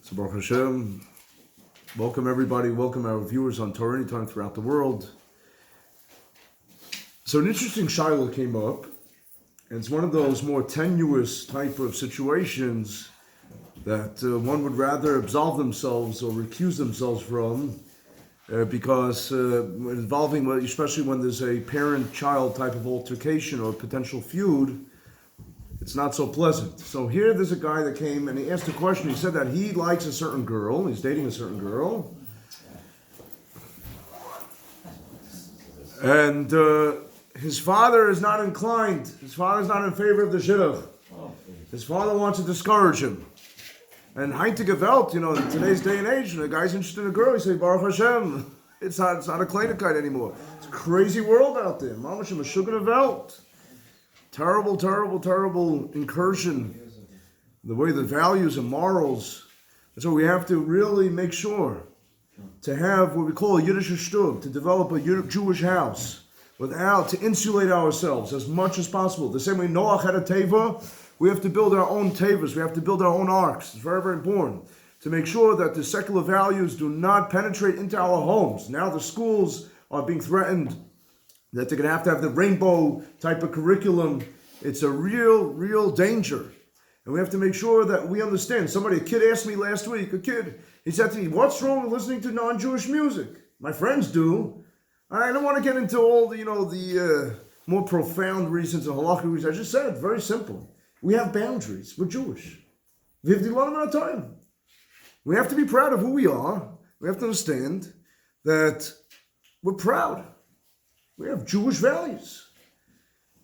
So Baruch Hashem, welcome everybody, welcome our viewers on Torah Anytime throughout the world. So an interesting shiur came up, and it's one of those more tenuous type of situations that one would rather absolve themselves or recuse themselves from because involving, especially when there's a parent-child type of altercation or potential feud, it's not so pleasant. So here there's a guy that came and he asked a question. He said that he likes a certain girl, he's dating a certain girl, and his father is not inclined. His father's not in favor of the Shidduch. His father wants to discourage him. And Heinte Gewalt, in today's day and age, when a guy's interested in a girl, he says, Baruch Hashem, it's not a Kleinigkeit anymore. It's a crazy world out there. Mamash Meshuggah Welt. Terrible, terrible, terrible incursion. The way the values and morals. And so we have to really make sure to have what we call a Yiddish shtub, to develop a Jewish house, to insulate ourselves as much as possible. The same way Noach had a teva, we have to build our own tevas, we have to build our own arks. It's very, very important to make sure that the secular values do not penetrate into our homes. Now the schools are being threatened that they're going to have the rainbow type of curriculum. It's a real danger. And we have to make sure that we understand. A kid asked me last week, he said to me, what's wrong with listening to non-Jewish music? My friends do. I don't want to get into all the more profound reasons and halacha reasons. I just said it, very simple. We have boundaries. We're Jewish. We have the amount of time. We have to be proud of who we are. We have to understand that we're proud. We have Jewish values.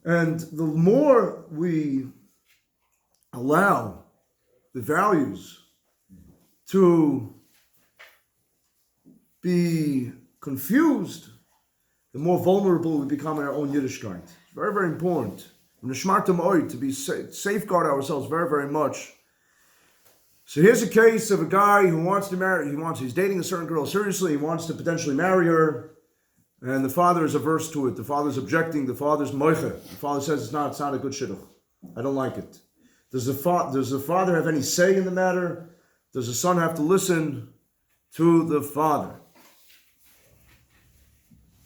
And the more we allow the values to be confused, the more vulnerable we become in our own Yiddishkeit. It's very, very important. To be safeguard ourselves very, very much. So here's a case of a guy who wants to marry, he's dating a certain girl seriously, he wants to potentially marry her. And the father is averse to it. The father's objecting. The father's moiche. The father says it's not a good shidduch. I don't like it. Does the father have any say in the matter? Does the son have to listen to the father?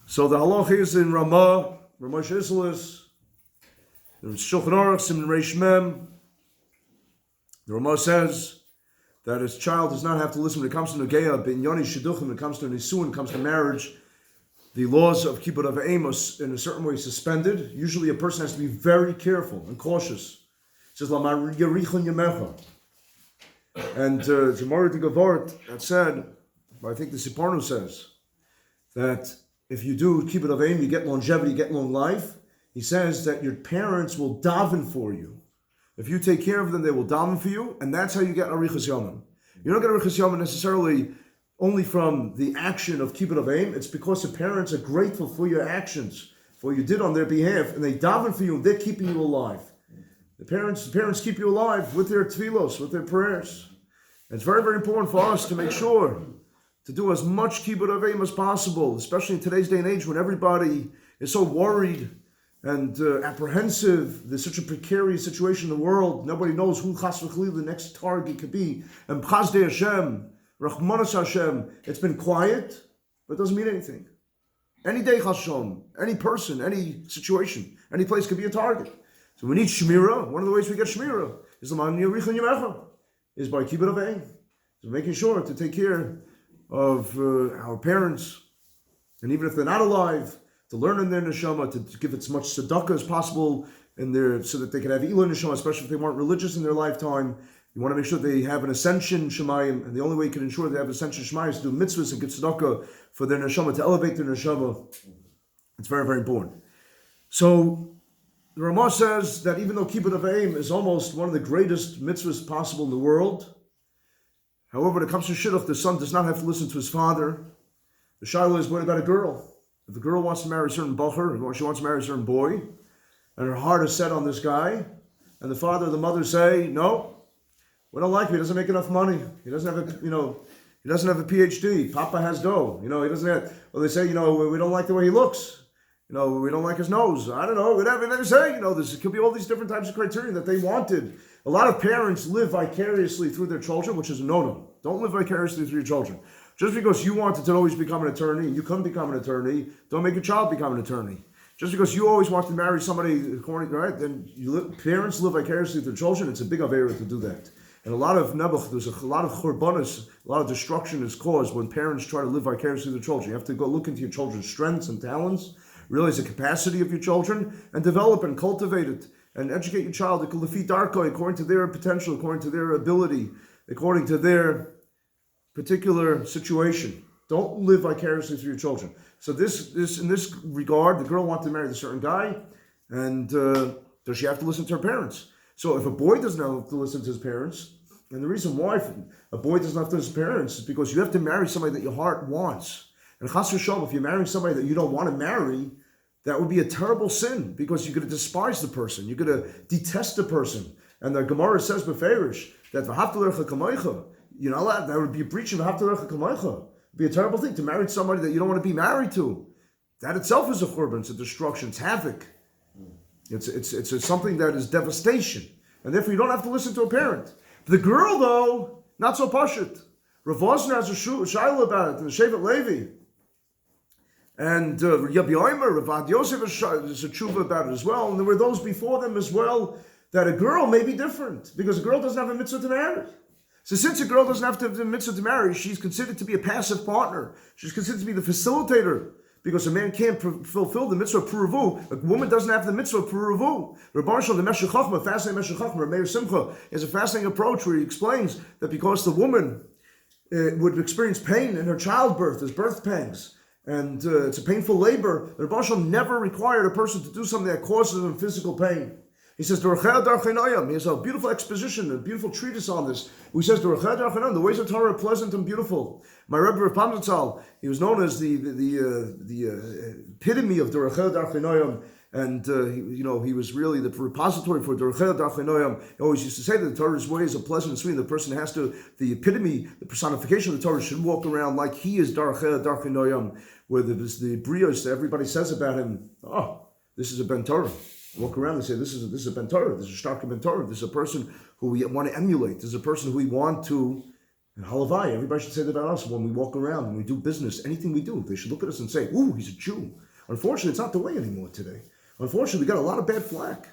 So the halacha is in Ramah Shisilis, in Shulchan Aruch, Siman Reish Mem. The Ramah says that his child does not have to listen when it comes to Negeya, B'inyani Shidduch, when it comes to Nisuin, when it comes to marriage. The laws of Kibbud Av Amos in a certain way suspended. Usually a person has to be very careful and cautious. It says, Lamar Yerichon Yemecha. And Gemara de Gavart that said, I think the Siparno says, that if you do Kibbud Av Amos, you get longevity, you get long life. He says that your parents will daven for you. If you take care of them, they will daven for you, and that's how you get Arichas Yomim. You don't get Arichas Yomim necessarily only from the action of Kibbud Av Amos. It's because the parents are grateful for your actions, for what you did on their behalf, and they daven for you, and they're keeping you alive. The parents keep you alive with their tefillos, with their prayers. And it's very, very important for us to make sure to do as much Kibbud Av Amos as possible, especially in today's day and age when everybody is so worried and apprehensive. There's such a precarious situation in the world. Nobody knows who chas v'chalil the next target could be. And B'chazdei Hashem, Rachmanas Hashem, it's been quiet, but it doesn't mean anything. Any day Hashem, any person, any situation, any place could be a target. So we need Shmirah. One of the ways we get Shmirah is is by Kibbud Av Amos. So making sure to take care of our parents, and even if they're not alive, to learn in their neshama, to give as much tzedakah as possible in their, so that they can have ilah neshama, especially if they weren't religious in their lifetime. You want to make sure they have an ascension shemayim, and the only way you can ensure they have ascension shemayim is to do mitzvahs and give tzedakah for their neshama, to elevate their neshama. It's very, very important. So the Ramah says that even though Kibbud Av Amos is almost one of the greatest mitzvahs possible in the world, however, when it comes to Shidduch, the son does not have to listen to his father. The shiloh is, what about a girl? If the girl wants to marry a certain bacher, or she wants to marry a certain boy, and her heart is set on this guy, and the father or the mother say, no, we don't like him, he doesn't make enough money, he doesn't have he doesn't have a PhD, Papa has dough, he doesn't have, or they say, we don't like the way he looks, we don't like his nose, I don't know, whatever they say, there could be all these different types of criteria that they wanted A lot of parents live vicariously through their children, which is a no-no. Don't live vicariously through your children. Just because you wanted to always become an attorney and you couldn't become an attorney, don't make your child become an attorney. Just because you always want to marry somebody, right? Then parents live vicariously through their children. It's a big avera to do that. And a lot of nebuch, there's a lot of churbanos, a lot of destruction is caused when parents try to live vicariously through their children. You have to go look into your children's strengths and talents, realize the capacity of your children, and develop and cultivate it, and educate your child according to their potential, according to their ability, according to their particular situation. Don't live vicariously through your children. So this in this regard, the girl wanted to marry a certain guy, and does she have to listen to her parents? So if a boy doesn't have to listen to his parents, and the reason why a boy doesn't have to listen to his parents is because you have to marry somebody that your heart wants. And chas v'shalom, if you're marrying somebody that you don't want to marry, that would be a terrible sin because you're going to despise the person. You're going to detest the person. And the Gemara says beferish that v'haftalercha kamoicha, you're not allowed, that would be a breach of v'haftalercha kamoicha. It would be a terrible thing to marry somebody that you don't want to be married to. That itself is a churban, it's a destruction, it's havoc. It's something that is devastation. And therefore you don't have to listen to a parent. The girl, though, not so pashut. Rav Vosner has a shaila about it, and the Shevet Levi. And Rabbi Yitzchok, Rav Yosef has a tshuva about it as well. And there were those before them as well, that a girl may be different, because a girl doesn't have a mitzvah to marry. So since a girl doesn't have to have a mitzvah to marry, she's considered to be a passive partner. She's considered to be the facilitator, because a man can't fulfill the mitzvah of puruvu. A woman doesn't have the mitzvah of puruvu. Rabban Shalom, the Meshech Chochmah, fascinating Meshech Chochmah, Meir Simcha, has a fascinating approach where he explains that because the woman would experience pain in her childbirth, as birth pangs, and it's a painful labor, the Rabban Shalom never required a person to do something that causes them physical pain. He says, he has a beautiful exposition, a beautiful treatise on this. He says, the ways of Torah are pleasant and beautiful. My Rebbe Rav Pamzatzal, he was known as the epitome of Dorachel Darchenoyam, and he was really the repository for Dorachel Darchenoyam. He always used to say that the Torah's ways are pleasant and sweet. The person has to, the epitome, the personification of the Torah should walk around like he is Dorachel Darchenoyam, where the brios, everybody says about him, oh, this is a Ben Torah. Walk around and say, this is a Ben Torah, this is a Shtarka Ben Torah, this is a person who we want to emulate, this is a person who we want to, and halavai, everybody should say that about us when we walk around, when we do business, anything we do, they should look at us and say, ooh, he's a Jew. Unfortunately, it's not the way anymore today. Unfortunately, we got a lot of bad flack,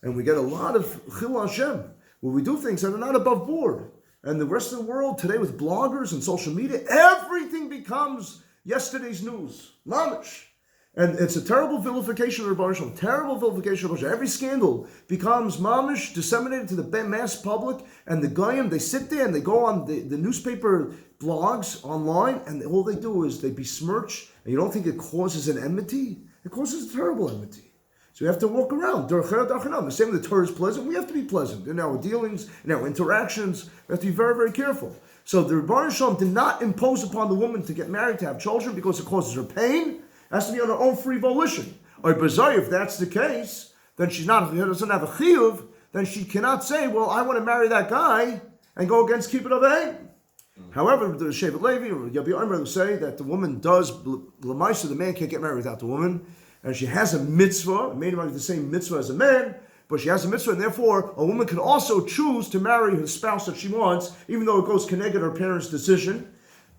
and we get a lot of chil Hashem, where we do things that are not above board. And the rest of the world today with bloggers and social media, everything becomes yesterday's news. Mamish. And it's a terrible vilification of Rabbi Shalom, terrible vilification of Rabbi Shalom. Every scandal becomes mamish, disseminated to the mass public, and the goyim, they sit there and they go on the newspaper blogs online, and all they do is they besmirch, and you don't think it causes an enmity? It causes a terrible enmity. So we have to walk around. The same way the Torah is pleasant, we have to be pleasant in our dealings, in our interactions. We have to be very, very careful. So the Rabbi Shalom did not impose upon the woman to get married, to have children, because it causes her pain. It has to be on her own free volition. Or bizarre, if that's the case, then she doesn't have a chiyuv, then she cannot say, well, I want to marry that guy and go against kibbut avei. However, the Shevet Levi or Rabbi Yitzchok say that the woman does, l'maisa, the man can't get married without the woman, and she has a mitzvah, made him the same mitzvah as a man, but she has a mitzvah, and therefore a woman can also choose to marry her spouse that she wants, even though it goes connected her parents' decision.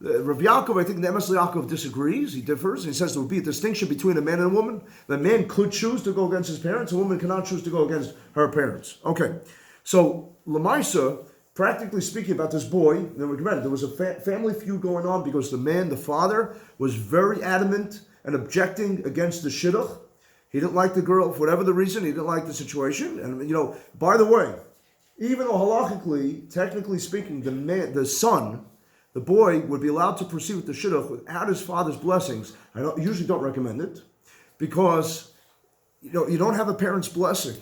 Rabbi Yaakov, I think the Emes Yaakov disagrees, he differs, and he says there would be a distinction between a man and a woman. The man could choose to go against his parents, a woman cannot choose to go against her parents. Okay, so Lamaisa, practically speaking about this boy, there was a family feud going on because the father, was very adamant and objecting against the Shidduch. He didn't like the girl, for whatever the reason, he didn't like the situation. And by the way, even though halachically, technically speaking, the boy would be allowed to proceed with the Shidduch without his father's blessings. I usually don't recommend it, because you don't have a parent's blessing.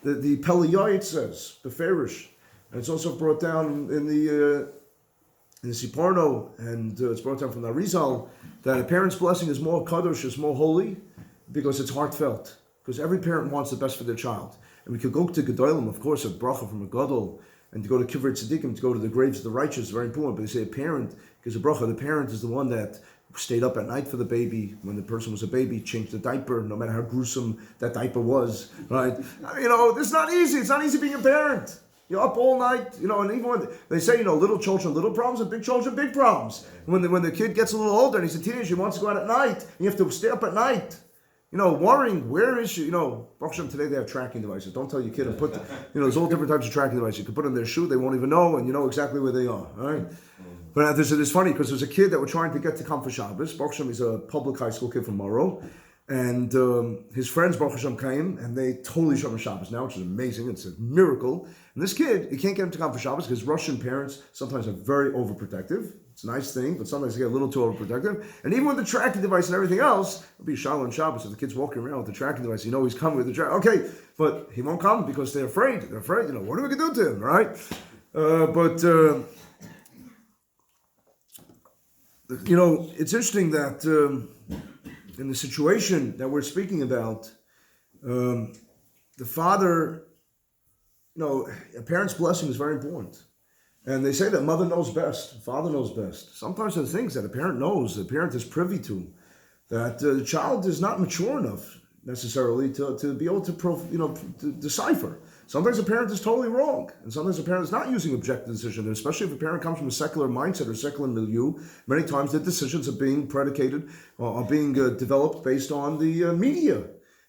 The Peliyot says, the Farish, and it's also brought down in the Siparno, and it's brought down from the Arizal, that a parent's blessing is more kadosh, is more holy, because it's heartfelt. Because every parent wants the best for their child. And we could go to Gedolim, of course, a bracha from a gadol, and to go to Kivrei Tzadikim, to go to the graves of the righteous is very important. But they say a parent gives a bracha. The parent is the one that stayed up at night for the baby when the person was a baby, changed the diaper, no matter how gruesome that diaper was, right? It's not easy. It's not easy being a parent. You're up all night, and even when they say, little children, little problems, and big children, big problems. And when the kid gets a little older and he's a teenager, he wants to go out at night, and you have to stay up at night, worrying, where is she? Baruch Hashem, today they have tracking devices. Don't tell your kid to put, there's all different types of tracking devices. You can put in their shoe, they won't even know, and you know exactly where they are, all right? But it's funny, because there's a kid that we're trying to get to come for Shabbos. Baruch Hashem, he's a public high school kid from Morrow. And his friends, Baruch Hashem, came, and they totally showed him Shabbos now, which is amazing. It's a miracle. And this kid, you can't get him to come for Shabbos because Russian parents sometimes are very overprotective. It's a nice thing, but sometimes they get a little too overprotective. And even with the tracking device and everything else, it'll be Shalom and Shabbos. If the kid's walking around with the tracking device, he's coming with the track. Okay, but he won't come because they're afraid. They're afraid. What are we going to do to him, right? It's interesting that in the situation that we're speaking about, the father, a parent's blessing is very important. And they say that mother knows best, father knows best. Sometimes there are things that a parent knows, the parent is privy to, that the child is not mature enough necessarily to be able to decipher. Sometimes a parent is totally wrong, and sometimes a parent is not using objective decision. And especially if a parent comes from a secular mindset or secular milieu, many times the decisions are being predicated, are being developed based on the media,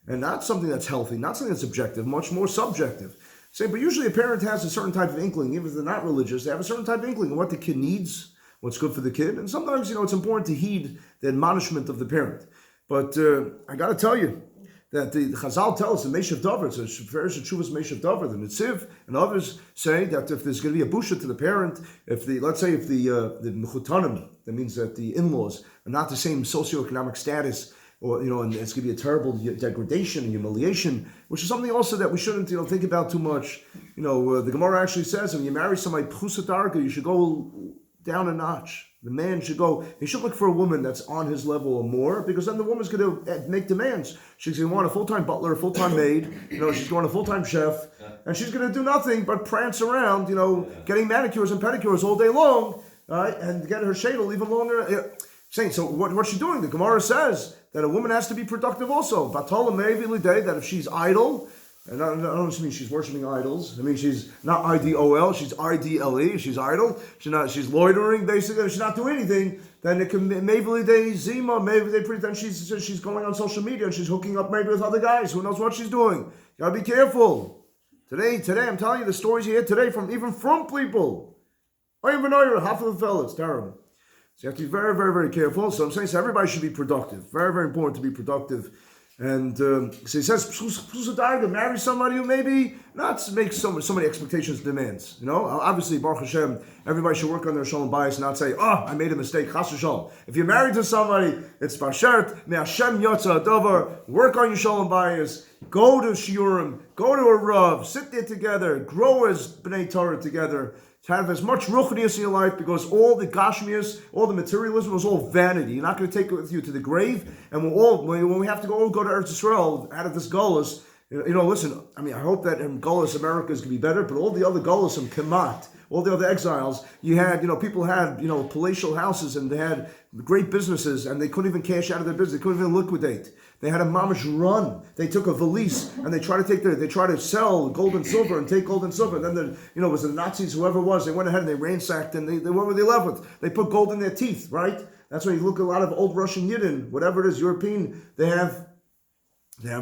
and not something that's healthy, not something that's objective, much more subjective. But usually a parent has a certain type of inkling, even if they're not religious, they have a certain type of inkling of what the kid needs, what's good for the kid, and sometimes, it's important to heed the admonishment of the parent. But I got to tell you, that the Chazal tell us in Meshav Dover, it's a Shverish Tshuvas Meshav Dover, the Nitziv, and others say that if there's going to be a busha to the parent, if the Mechutanim, that means that the in-laws are not the same socioeconomic status, or and it's going to be a terrible degradation and humiliation, which is something also that we shouldn't think about too much. The Gemara actually says when you marry somebody Pchusat Darga, you should go down a notch. The man should he should look for a woman that's on his level or more, because then the woman's going to make demands. She's going to want a full-time butler, a full-time maid, she's going to a full-time chef, and she's going to do nothing but prance around, getting manicures and pedicures all day long, and get her shadel even longer. So what's she doing? The Gemara says that a woman has to be productive also. Batala me'evi day, that if she's idle, and I don't just mean she's worshiping idols. I mean she's not IDOL, she's IDLE. She's idle. She's loitering basically. She's not doing anything. Then it can maybe they zima. Maybe they pretend she's going on social media and she's hooking up maybe with other guys. Who knows what she's doing? You gotta be careful. Today I'm telling you the stories you hear today from people. I even know you're half of the fellas. It's terrible. So you have to be very, very, very careful. So I'm saying everybody should be productive. Very, very important to be productive. And so he says, marry somebody who maybe not make so many expectations, demands. Obviously, Baruch Hashem, everybody should work on their shalom bayis and not say, I made a mistake, chas v'shalom. If you're married to somebody, it's bashert, me Hashem yotza davar, work on your shalom bayis, go to shiurim, go to a rav, sit there together, grow as bnei Torah together, have as much ruchnius in your life, because all the gashmius, all the materialism was all vanity. You're not going to take it with you to the grave. And when we have to go to Eretz Yisrael out of this gullus, listen, I hope that in gullus America is going to be better, but all the other gullus in Kemat, all the other exiles, you had, people had, palatial houses, and they had great businesses, and they couldn't even cash out of their business. They couldn't even liquidate. They had a mamish run. They took a valise and they tried to sell gold and silver and take gold and silver. And then it was the Nazis, whoever it was, they went ahead and they ransacked, and what were they left with? They put gold in their teeth, right? That's why you look at a lot of old Russian Yidden, whatever it is, European, they have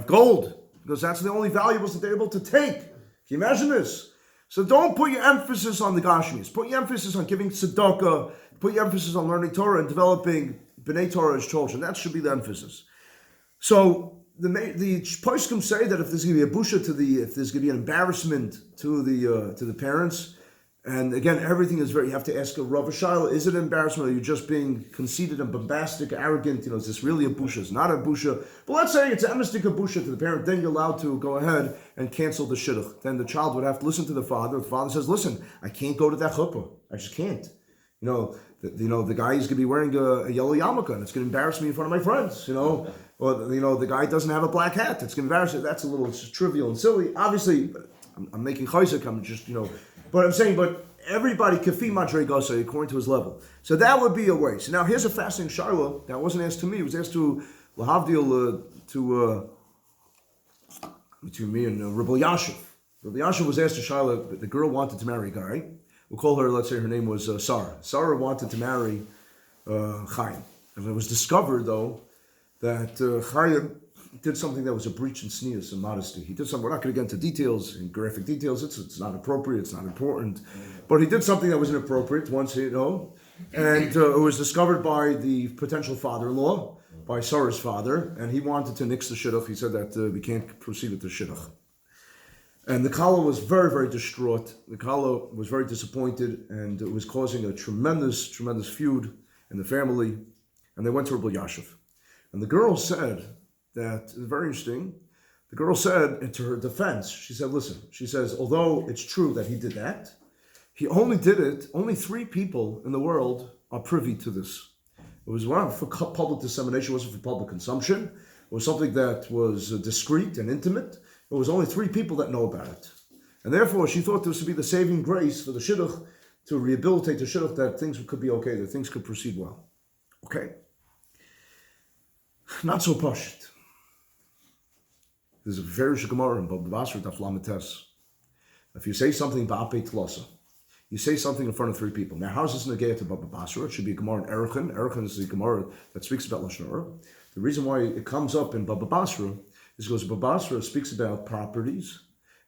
gold, because that's the only valuables that they're able to take. Can you imagine this? So don't put your emphasis on the Gashmis. Put your emphasis on giving tzedakah. Put your emphasis on learning Torah and developing B'nai Torah as children. That should be the emphasis. So the poskim say that if there's going to be a busha if there's going to be an embarrassment to the parents, and again everything is you have to ask a Rav Shayla, is it an embarrassment? Or are you just being conceited and bombastic, arrogant? Is this really a busha? It's not a busha. But let's say it's a emistic busha to the parent, then you're allowed to go ahead and cancel the shidduch. Then the child would have to listen to the father. The father says, "Listen, I can't go to that chuppah. I just can't." The guy is going to be wearing a yellow yarmulke, and it's going to embarrass me in front of my friends. Or the guy doesn't have a black hat. It's going to embarrass you. That's a little trivial and silly. Obviously, I'm making chayzik. I'm just but I'm saying, but everybody kafi madregasa according to his level. So that would be a way. So now here's a fascinating shaila that wasn't asked to me. It was asked to Lahavdil to me and Rabbi Yashiv. Rabbi Yashiv was asked to shaila. The girl wanted to marry a guy. We'll call her. Let's say her name was Sarah. Sarah wanted to marry Chaim, and it was discovered though that Chaim did something that was a breach in sneas and modesty. He did something, we're not going to get into details, in graphic details, it's not appropriate, it's not important, but he did something that was inappropriate once, and it was discovered by the potential father-in-law, by Sarah's father, and he wanted to nix the Shidduch. He said that we can't proceed with the Shidduch. And the Kala was very, very distraught. The Kala was very disappointed, and it was causing a tremendous, tremendous feud in the family, and they went to Rabbi Yashiv. And the girl said, that very interesting. The girl said, into her defense, she said, listen, she says, although it's true that he did that, he only did it, only 3 people in the world are privy to this. It was not for public dissemination, it wasn't for public consumption. It was something that was discreet and intimate. It was only 3 people that know about it. And therefore, she thought this would be the saving grace for the Shidduch, to rehabilitate the Shidduch, that things could be okay, that things could proceed well. Okay? Not so pashut. There's a very Gemara in Baba Basra Daf Lamites. If you say something ba'apei tlasa, you say something in front of 3 people. Now, how is this negayah to Baba Basra? It should be a Gemara in Erechon. Erechon is the Gemara that speaks about Lashon Hara. The reason why it comes up in Baba Basra is because Baba Basra speaks about properties.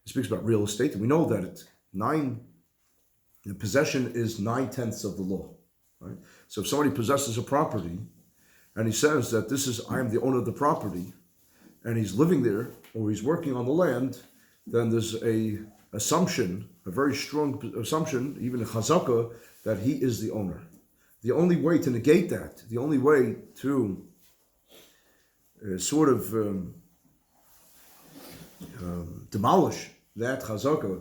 It speaks about real estate. And we know that the possession is 9/10 of the law. Right? So if somebody possesses a property and he says that I am the owner of the property, and he's living there, or he's working on the land, then there's a very strong assumption, even a chazaka, that he is the owner. The only way to negate that, the only way to demolish that chazaka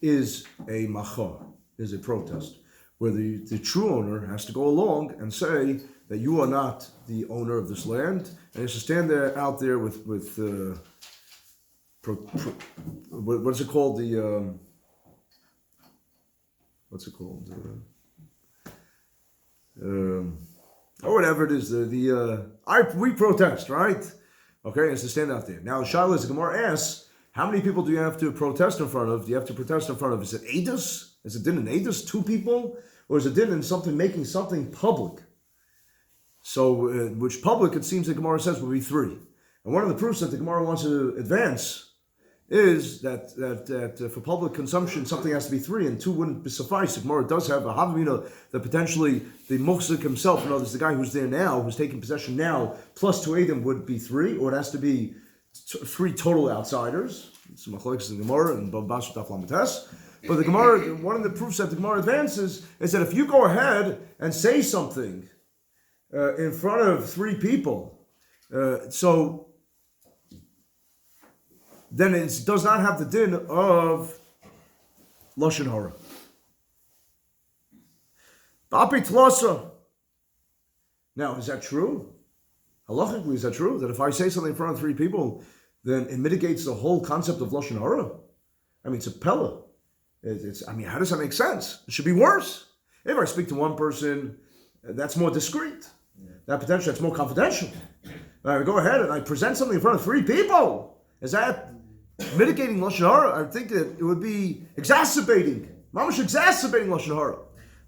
is a macha, is a protest, where the true owner has to go along and say that you are not the owner of this land, and he has to stand there out there with what's it called? Or whatever it is. We protest, right? Okay, he has to stand out there. Now, Shaila, the Gemara asks, how many people do you have to protest in front of? Do you have to protest in front of? Is it Eidos? Is it din in Eidos, 2 people? Or is it din in something, making something public? So, which public, it seems the Gemara says, will be 3. And one of the proofs that the Gemara wants to advance is that for public consumption, something has to be 3, and 2 wouldn't suffice. The Gemara does have a Havamina that potentially the Muhsik himself, in other words, the guy who's there now, who's taking possession now, plus 2 Adam would be 3, or it has to be 3 total outsiders. It's Machlokes in the Gemara and Baba Basra Daf Lamites. But the Gemara, one of the proofs that the Gemara advances is that if you go ahead and say something in front of 3 people, so then it does not have the din of Lashon Hara. Ba'apei tlasa. Now, is that true? Halachically, is that true? That if I say something in front of 3 people, then it mitigates the whole concept of Lashon Hara? I mean, it's a pella. How does that make sense? It should be worse. If I speak to 1 person, that's more discreet. That's more confidential. I go ahead and I present something in front of 3 people. Is that mitigating Lashon Hara? I think that it would be exacerbating Lashon Hara.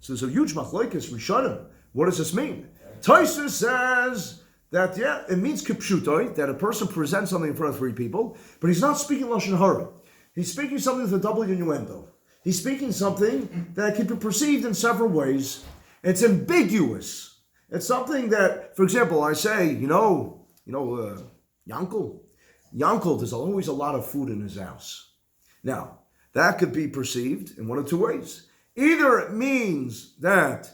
So there's a huge machlokes rishonim. What does this mean? Tosfos says that, it means kipshutoi, that a person presents something in front of 3 people, but he's not speaking Lashon Hara. He's speaking something with a double innuendo. He's speaking something that can be perceived in several ways. It's ambiguous. It's something that, for example, I say, Yankel, there's always a lot of food in his house. Now, that could be perceived in one of 2 ways. Either it means that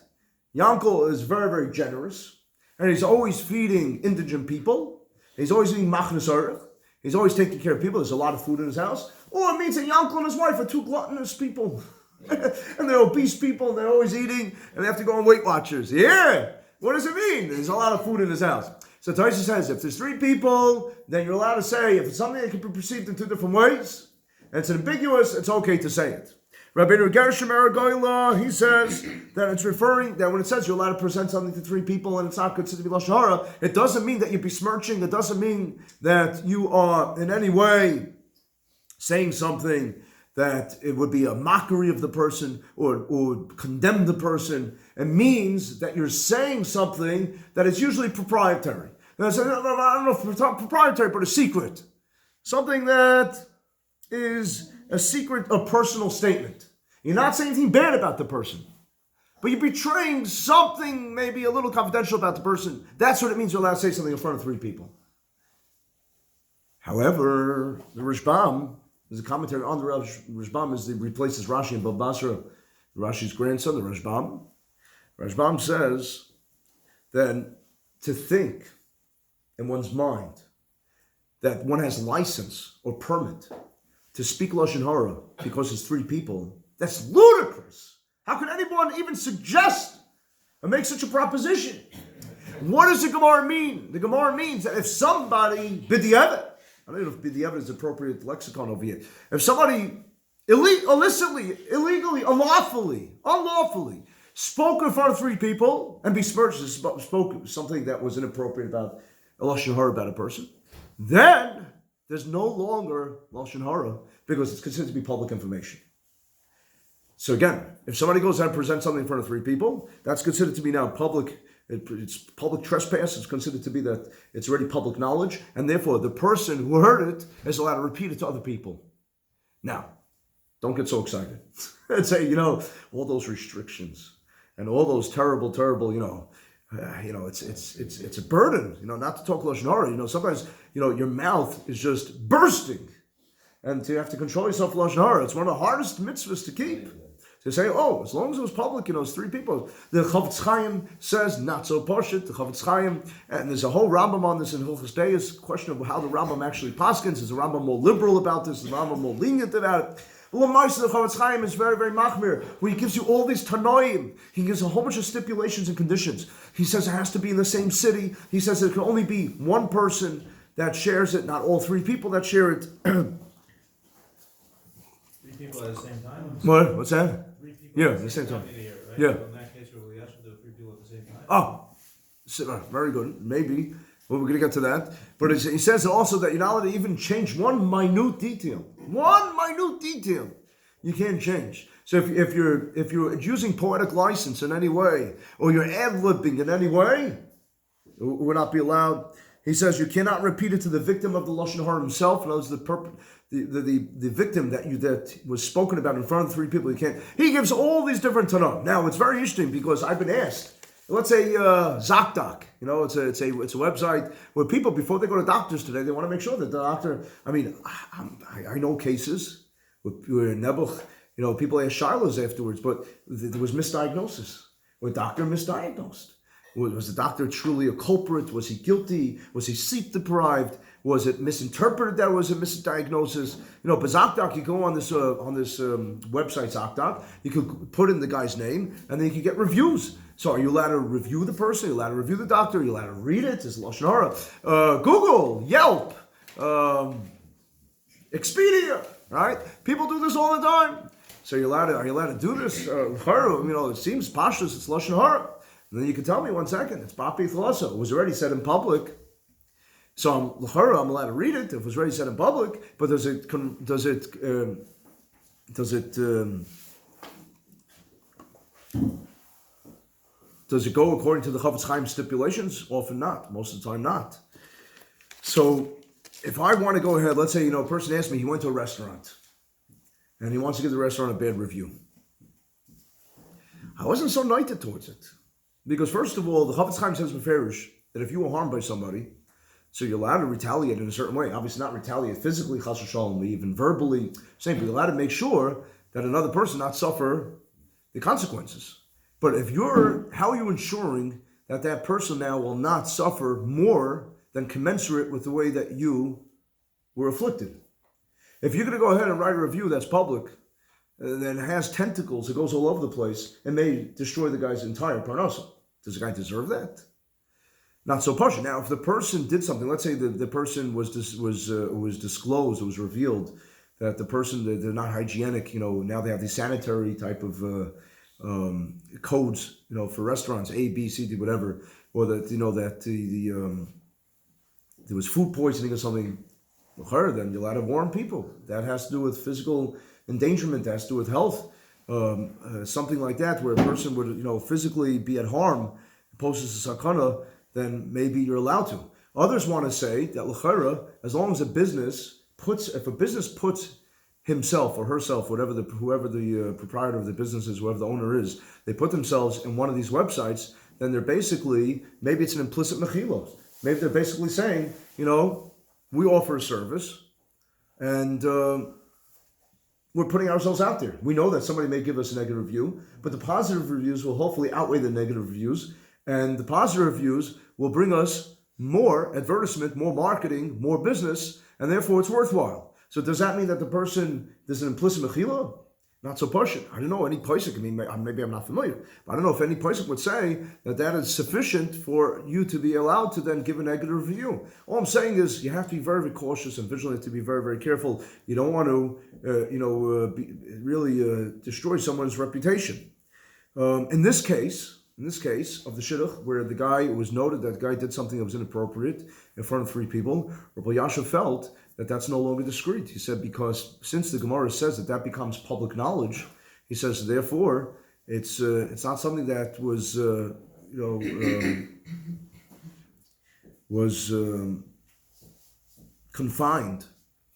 Yankel is very, very generous, and he's always feeding indigent people. He's always eating machnas orech. He's always taking care of people. There's a lot of food in his house. Or it means that Yankel and his wife are 2 gluttonous people. And they're obese people, and they're always eating, and they have to go on Weight Watchers. Yeah! What does it mean? There's a lot of food in his house. So Tosfos says, if there's 3 people, then you're allowed to say, if it's something that can be perceived in 2 different ways, and it's ambiguous, it's okay to say it. Rabbeinu Gershom Aragoyla, he says that it's referring, that when it says you're allowed to present something to three people and it's not considered to be Lashon Hara, it doesn't mean that you're besmirching, it doesn't mean that you are in any way saying something that it would be a mockery of the person or condemn the person. It means that you're saying something that is usually proprietary. And I don't know if it's proprietary, but a secret. Something that is a secret, a personal statement. You're not saying anything bad about the person, but you're betraying something maybe a little confidential about the person. That's what it means you're allowed to say something in front of three people. However, the Rashbam, there's a commentary on the Rashbam, is he replaces Rashi and Baba Basra, Rashi's grandson, the Rashbam. Rashbam says then to think in one's mind that one has license or permit to speak Lashon Hara because it's three people, that's ludicrous. How can anyone even suggest or make such a proposition? What does the Gemara mean? The Gemara means that if somebody, b'diavad, I don't know if b'diavad is the appropriate lexicon over here, if somebody illicitly, illegally, unlawfully spoke in front of three people and besmirched, spoke something that was inappropriate about a Lashon Hara about a person, then there's no longer Lashon Hara because it's considered to be public information. So again, if somebody goes out and presents something in front of three people, that's considered to be now public. It's public trespass. It's considered to be that it's already public knowledge, and therefore the person who heard it is allowed to repeat it to other people. Now, don't get so excited and say, all those restrictions and all those terrible, it's a burden, not to talk Lashon Hara. Sometimes, your mouth is just bursting, and you have to control yourself Lashon Hara. It's one of the hardest mitzvahs to keep. To say, as long as it was public, it's three people. The Chavetz Chaim says, not so poshut, the Chavetz Chaim, and there's a whole Rambam on this in Hilchos Deis, question of how the Rambam actually paskins. Is the Rambam more liberal about this? Is the Rambam more lenient about it? Well, the Chavetz Chaim is very, very machmir, where he gives you all these tanoim. He gives a whole bunch of stipulations and conditions. He says it has to be in the same city. He says it can only be one person that shares it, not all three people that share it. Three people at the same time? What? What's that? Yeah, at the same time. Right? Yeah. So in that case, we'll ask to do three people at the same time. Oh, very good. Maybe. Well, we're going to get to that. But he says also that you're not allowed to even change one minute detail. One minute detail you can't change. So if you're using poetic license in any way, or you're ad-libbing in any way, it would not be allowed. He says you cannot repeat it to the victim of the Lashon Hara himself. In other words, the victim that was spoken about in front of three people. You can't. He gives all these different tanah. Now it's very interesting because I've been asked. Let's say ZocDoc. It's a website where people, before they go to doctors today, they want to make sure that the doctor. I know cases where Nebuch, people ask Shilohs afterwards, but there was misdiagnosis. Or a doctor misdiagnosed. Was the doctor truly a culprit? Was he guilty? Was he sleep deprived? Was it misinterpreted that it was a misdiagnosis? But ZocDoc, you go on this website, ZocDoc, you could put in the guy's name, and then you can get reviews. So are you allowed to review the person? Are you allowed to review the doctor? Are you allowed to read it? It's Lashon Hara. Google, Yelp, Expedia, right? People do this all the time. So are you allowed to do this? It seems pashtus, it's Lashon Hara. And then you can tell me 1 second, it's Papi Thalasa. It was already said in public. So I'm allowed to read it if it was already said in public, but does it go according to the Chavetz Chaim stipulations? Often not. Most of the time not. So if I want to go ahead, let's say, a person asked me, he went to a restaurant and he wants to give the restaurant a bad review. I wasn't so united towards it. Because first of all, the Chavetz Chaim says meferish that if you were harmed by somebody, so you're allowed to retaliate in a certain way. Obviously not retaliate physically, chas v'shalom, even verbally, same, but you're allowed to make sure that another person not suffer the consequences. But how are you ensuring that that person now will not suffer more than commensurate with the way that you were afflicted? If you're going to go ahead and write a review that's public, that has tentacles, it goes all over the place, and may destroy the guy's entire parnasa. Does the guy deserve that? Not so partial. Now, if the person did something, let's say the person was disclosed, it was revealed that the person, they're not hygienic. Now they have these sanitary type of codes, for restaurants, A, B, C, D, whatever, or that there was food poisoning or something. Then you're allowed to warn people. That has to do with physical endangerment. That has to do with health. Something like that, where a person would, physically be at harm, poses a sakana, then maybe you're allowed to. Others want to say that l'chara, as long as if a business puts himself or herself, whoever the proprietor of the business is, whoever the owner is, they put themselves in one of these websites, then they're basically, maybe it's an implicit mechila. Maybe they're basically saying, we offer a service, and we're putting ourselves out there. We know that somebody may give us a negative review, but the positive reviews will hopefully outweigh the negative reviews, and the positive reviews will bring us more advertisement, more marketing, more business, and therefore it's worthwhile. So does that mean that there's an implicit mechila? Not so partial. I don't know any posek. Maybe I'm not familiar, but I don't know if any posek would say that is sufficient for you to be allowed to then give a negative review. All I'm saying is you have to be very, very cautious and vigilant, to be very, very careful. You don't want to, really destroy someone's reputation. In this case of the Shidduch, where the guy, it was noted that the guy did something that was inappropriate in front of three people, Rabbi Yitzchok felt that that's no longer discreet. He said, because since the Gemara says that becomes public knowledge, he says, therefore, it's not something that was confined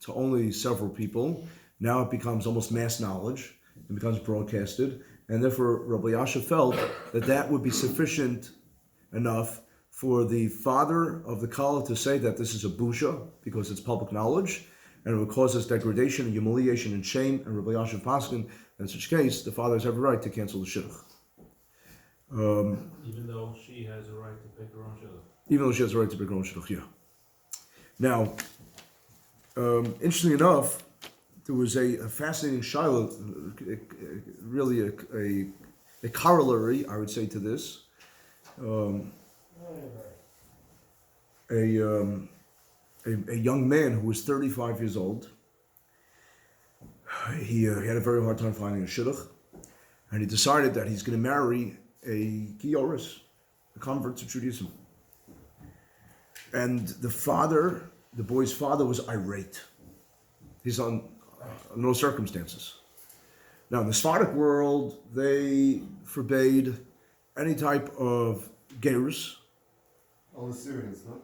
to only several people. Now it becomes almost mass knowledge. It becomes broadcasted. And therefore, Rabbi Yitzchok felt that would be sufficient enough for the father of the Kala to say that this is a busha, because it's public knowledge, and it would cause us degradation and humiliation and shame. And Rabbi Yitzchok Paskin, in such case, the father has every right to cancel the Shidduch. Even though she has a right to pick her own Shidduch. Even though she has a right to pick her own Shidduch, yeah. Now, interestingly enough, there was a fascinating shiloh, really a corollary, I would say, to this. A young man who was 35 years old. He had a very hard time finding a shidduch, and he decided that he's going to marry a gioris, a convert to Judaism. And the boy's father was irate. He's on no circumstances. Now, in the Sephardic world, they forbade any type of gerus. All the Syrians, no?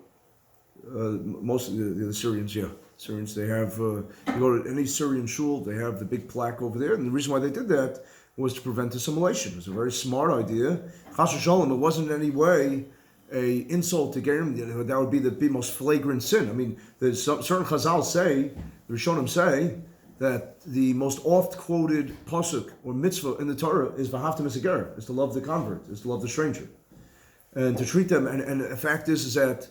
Most of the Syrians, yeah. Syrians, they have, you go to any Syrian shul, they have the big plaque over there. And the reason why they did that was to prevent assimilation. It was a very smart idea. Chas v'shalom, it wasn't in any way a insult to Gerim. That would be the most flagrant sin. I mean, certain Chazal say, the Rishonim say, that the most oft-quoted pasuk or mitzvah in the Torah is v'ahavta misager, is to love the convert, is to love the stranger. And to treat them, and the fact is that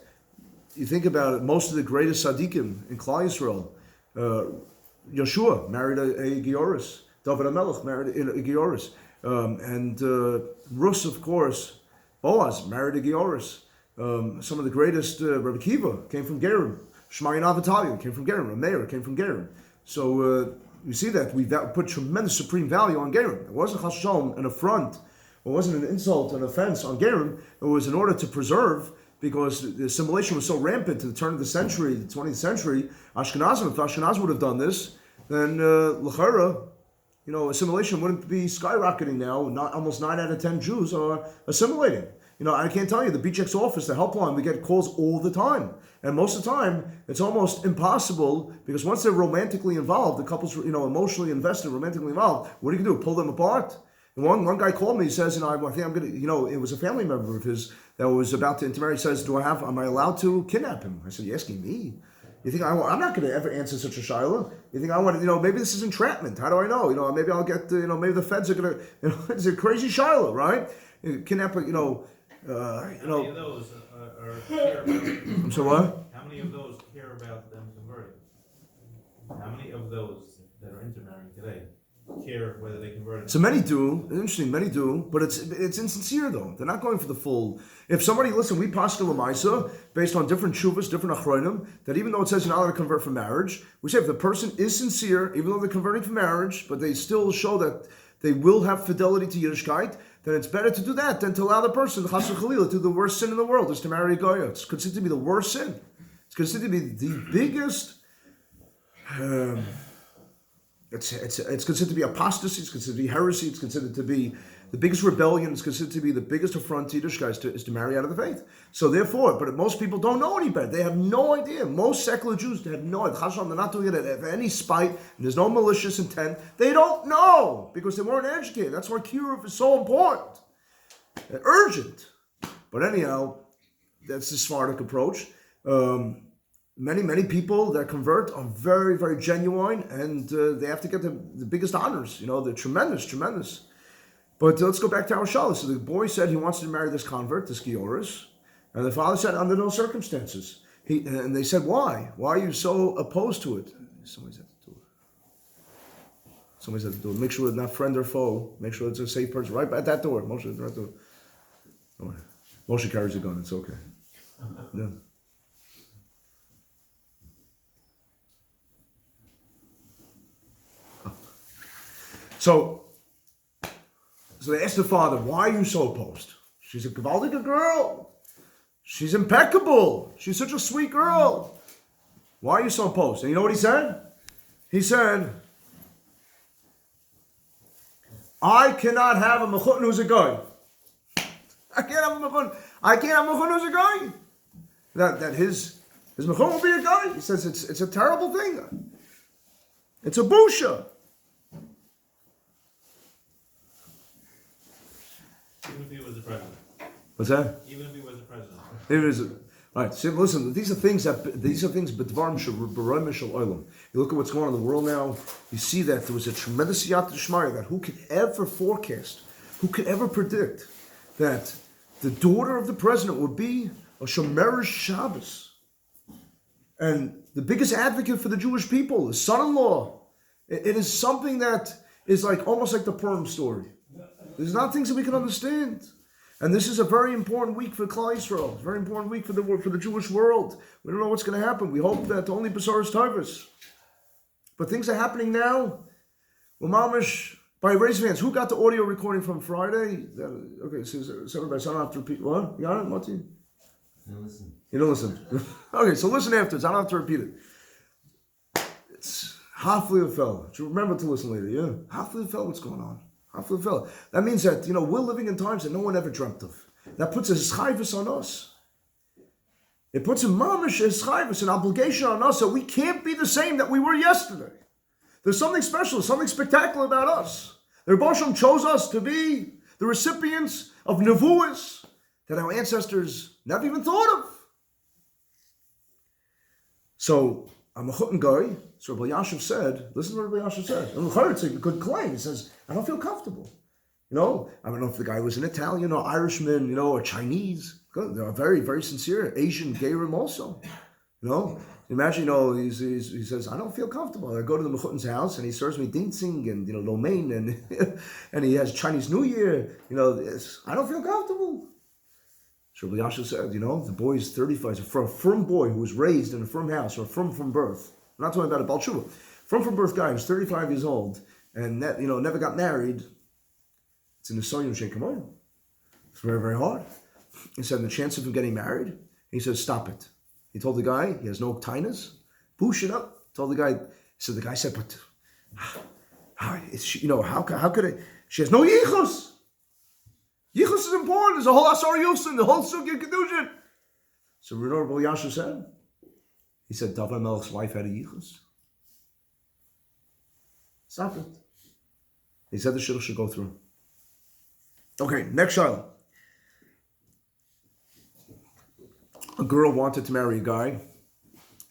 you think about it, most of the greatest tzaddikim in Klal Yisrael, Yeshua married a Gioris, David HaMelech married a Gioris, and Rus, of course, Boaz married a Gioris. Some of the greatest, Rabbi Kiva came from Gerim, Shemayan Avatalia came from Gerim, Meir came from Gerim. So you see that we put tremendous supreme value on Gerim. It wasn't chas v'shalom an affront, it wasn't an insult, an offense on Gerim. It was in order to preserve, because the assimilation was so rampant to the turn of the century, the 20th century. Ashkenazim, if Ashkenaz would have done this, then l'chara, assimilation wouldn't be skyrocketing now. Almost 9 out of 10 Jews are assimilating. I can't tell you, the BJX office, the helpline, we get calls all the time. And most of the time, it's almost impossible, because once they're romantically involved, the couple's, emotionally invested, romantically involved, what do you do? Pull them apart? And one guy called me, he says, I think I'm going to, it was a family member of his that was about to intermarry. He says, am I allowed to kidnap him? I said, you're asking me? You think I'm not going to ever answer such a shiloh? You think I want to, maybe this is entrapment. How do I know? Maybe I'll get, maybe the feds are going to, it's a crazy shiloh, right? Kidnap, How many of those are care about them? I'm sorry, what? How many of those care about them converting? How many of those that are intermarrying today care whether they convert. So many do. Interesting, many do, but it's insincere though. They're not going for the full. If somebody, listen, we paskin l'maisa based on different shuvas, different achronim, that even though it says you're not allowed to convert for marriage, we say if the person is sincere, even though they're converting for marriage, but they still show that they will have fidelity to Yiddishkeit, then it's better to do that than to allow the person, chas v'chalila, to do the worst sin in the world, is to marry a goya. It's considered to be the worst sin. It's considered to be the biggest. It's considered to be apostasy. It's considered to be heresy. It's considered to be the biggest rebellion. It's considered to be the biggest affront to Yiddishkeit is to marry out of the faith. So therefore, but most people don't know any better. They have no idea. Most secular Jews, they have no idea. Chasham, they're not doing it at any spite. And there's no malicious intent. They don't know because they weren't educated. That's why Kiruv is so important, urgent. But anyhow, that's the Sephardic approach. Many people that convert are very, very genuine, and they have to get the biggest honors. You know, they're tremendous. But let's go back to our shalah. So the boy said he wants to marry this convert, this Gioris, and the father said under no circumstances. And they said, why? Why are you so opposed to it? Somebody's at the door. Make sure it's not friend or foe. Make sure it's a safe person. Right at that door. Moshe is right there. Moshe carries a gun. It's okay. Yeah. So they asked the father, why are you so opposed? She's a gewaldige girl. She's impeccable. She's such a sweet girl. Why are you so opposed? And you know what he said? He said, I cannot have a mechutton who's a guy. I can't have a mechutton who's a guy. That his mechutton will be a guy. He says it's a terrible thing. It's a busha. Even if he was the president. What's that? Even if he was the president. Right. So listen, these are things b'dvarim shel olam. You look at what's going on in the world now. You see that there was a tremendous siyata d'shmaya that who could ever forecast, who could ever predict that the daughter of the president would be a shomerish Shabbos, and the biggest advocate for the Jewish people, the son-in-law. It is something that is like almost like the Purim story. There's not things that we can understand. And this is a very important week for Klal Yisrael. It's a very important week for the Jewish world. We don't know what's going to happen. We hope that only Besaros Tovos. But things are happening now. Well, Mamish, by raising hands, who got the audio recording from Friday? Okay, so everybody, so I don't have to repeat. What? You got it, Martin? I listen. You don't listen. Okay, so listen afterwards. I don't have to repeat it. It's halfly a fellow. Remember to listen later, yeah? Halfly a fellow, what's going on? That means that, we're living in times that no one ever dreamt of. That puts a schayvus on us. It puts a mamish, a schayvus, an obligation on us that we can't be the same that we were yesterday. There's something special, something spectacular about us. The Rebbe Shalom chose us to be the recipients of nevuas that our ancestors never even thought of. So, I'm a chutton guy. So Rabbi Yashiv said, listen to what Rabbi Yashiv said. And it's a good claim. He says, I don't feel comfortable. I don't know if the guy was an Italian or Irishman, or Chinese. They're very, very sincere. Asian, Gerim also. Imagine, he says, I don't feel comfortable. I go to the Mechutton's house and he serves me dinsing and, lo mein and and he has Chinese New Year. I don't feel comfortable. So Rabbi Yashiv said, the boy is 35. He's a firm boy who was raised in a firm house or from birth. I'm not talking about a Baal Tshuva. From birth guy who's 35 years old and never got married. It's in the Soyun Sheikh. It's very, very hard. He said, the chance of him getting married, he said, stop it. He told the guy, he has no tainas, push it up. Told the guy, the guy said, but how could it? She has no yichus. Yichus is important. There's a whole Asar Yusin, the whole Sugya Kedushin. So Rabbi Yashu said, he said, David Melech's wife had a yichus. Stop it. He said the shidduch should go through. Okay, next child. A girl wanted to marry a guy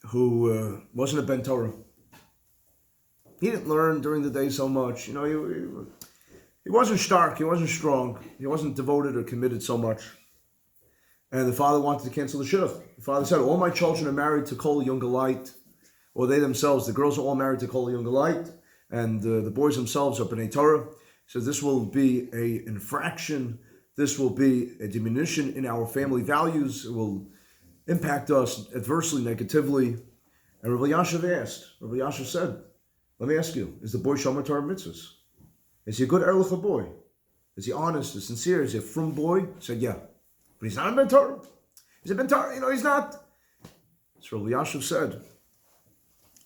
who wasn't a Ben Torah. He didn't learn during the day so much. He wasn't stark, he wasn't strong, he wasn't devoted or committed so much. And the father wanted to cancel the shidduch. The father said, all my children are married to Kol Yungalite, or they themselves, the girls are all married to Kol Yungalite, and the boys themselves are B'nai Torah. He says this will be an infraction. This will be a diminution in our family values. It will impact us adversely, negatively. And Rabbi Yashav said, let me ask you, is the boy Shomer Torah mitzvahs? Is he a good Erlich boy? Is he honest, is sincere? Is he a frum boy? He said, yeah. But he's not a Ben Torah. He's a Ben Torah, he's not. So Rabbi Yashav said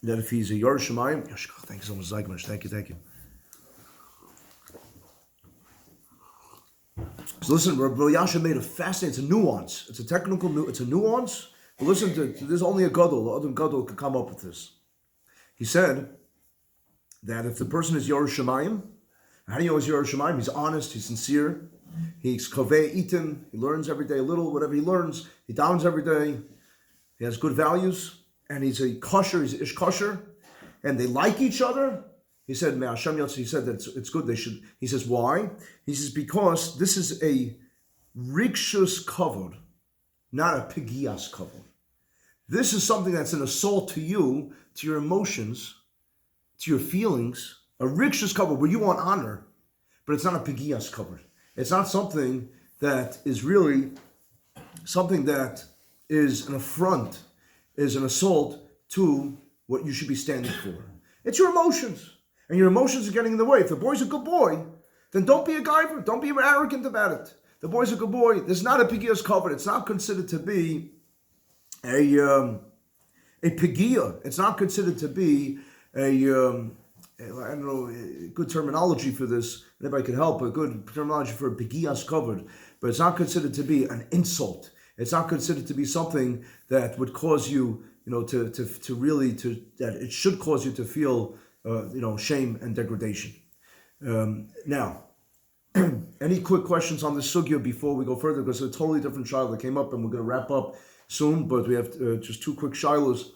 that if he's a Yor Shemayim, thank you so much, Zygmush. Thank you. So listen, Rabbi Yashav made a fascinating, it's a nuance. It's a technical, it's a nuance. But listen to there's only a gadol. The other gadol could come up with this. He said that if the person is Yor Shemayim, how do you know he's Yor Shemayim? He's honest, he's sincere, he's kovei itin, he learns every day a little, whatever he learns, he downs every day, he has good values, and he's a kosher, he's ish kosher, and they like each other. He said, he said that it's good, they should. He says, why? He says, because this is a rikshus kavod, not a pigias kavod. This is something that's an assault to you, to your emotions, to your feelings, a rikshus kavod where you want honor, but it's not a pigias kavod. It's not something that is really something that is an affront, is an assault to what you should be standing for. It's your emotions. And your emotions are getting in the way. If the boy's a good boy, then don't be a guyver. Don't be arrogant about it. The boy's a good boy. There's not a pigias covered. It's not considered to be a pigia. It's not considered to be I don't know, good terminology for this. Anybody can help, a good terminology for a pigias covered. But it's not considered to be an insult. It's not considered to be something that would cause you, that it should cause you to feel shame and degradation. Now, any quick questions on this sugya before we go further? Because it's a totally different shiloh that came up, and we're going to wrap up soon. But we have just two quick shilohs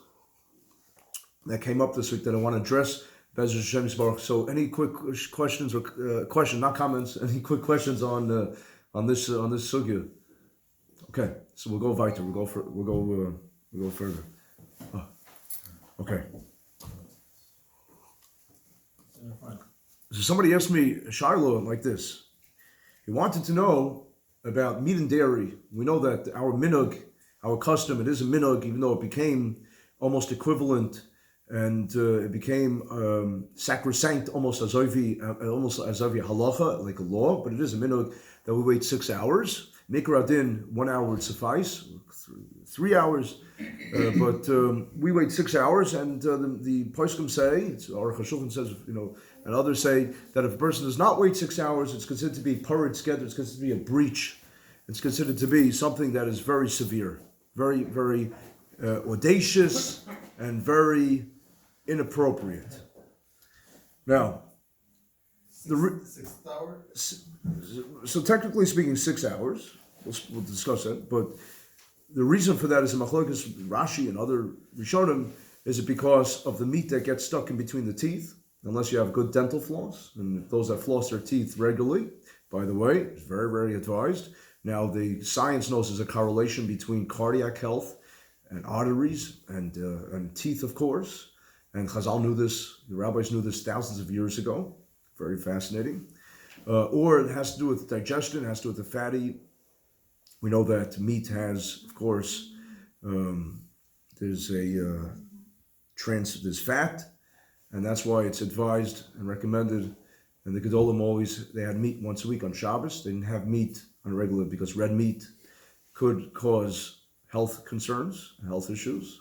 that came up this week that I want to address. So, any quick questions or not comments? Any quick questions on this sugya? Okay, so we'll go weiter. We'll go further. Oh, okay. So somebody asked me a shiloh like this. He wanted to know about meat and dairy. We know that our minhag, our custom, it is a minhag, even though it became almost equivalent and it became sacrosanct, almost as halacha, like a law. But it is a minhag that we wait 6 hours. Mikra adin, 1 hour would suffice. 3 hours, but we wait 6 hours, and the poskim say, Aruch HaShulchan says, and others say that if a person does not wait 6 hours, it's considered to be parid skeder, it's considered to be a breach, it's considered to be something that is very severe, very, very audacious, and very inappropriate. Now, sixth hour? So technically speaking, 6 hours, we'll discuss it, but the reason for that is in Machlokes Rashi and other Rishonim is it because of the meat that gets stuck in between the teeth, unless you have good dental floss, and those that floss their teeth regularly, by the way, it's very, very advised. Now, the science knows there's a correlation between cardiac health and arteries and teeth, of course, and Chazal knew this, the rabbis knew this thousands of years ago, very fascinating. Or it has to do with digestion, it has to do with the fatty. We know that meat has, of course, there's fat, and that's why it's advised and recommended. And the Gedolim they had meat once a week on Shabbos. They didn't have meat on a regular because red meat could cause health concerns, health issues.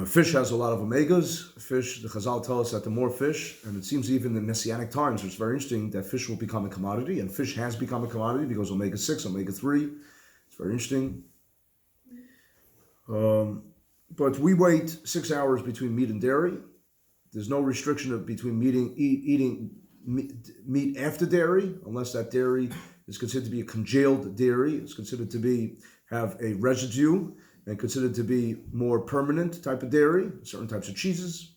Fish has a lot of omegas. Fish, the Chazal tell us that the more fish, and it seems even in Messianic times, it's very interesting that fish will become a commodity, and fish has become a commodity because omega-6, omega-3. It's very interesting. But we wait 6 hours between meat and dairy. There's no restriction between eating meat after dairy, unless that dairy is considered to be a congealed dairy. It's considered to have a residue, and considered to be more permanent type of dairy, certain types of cheeses.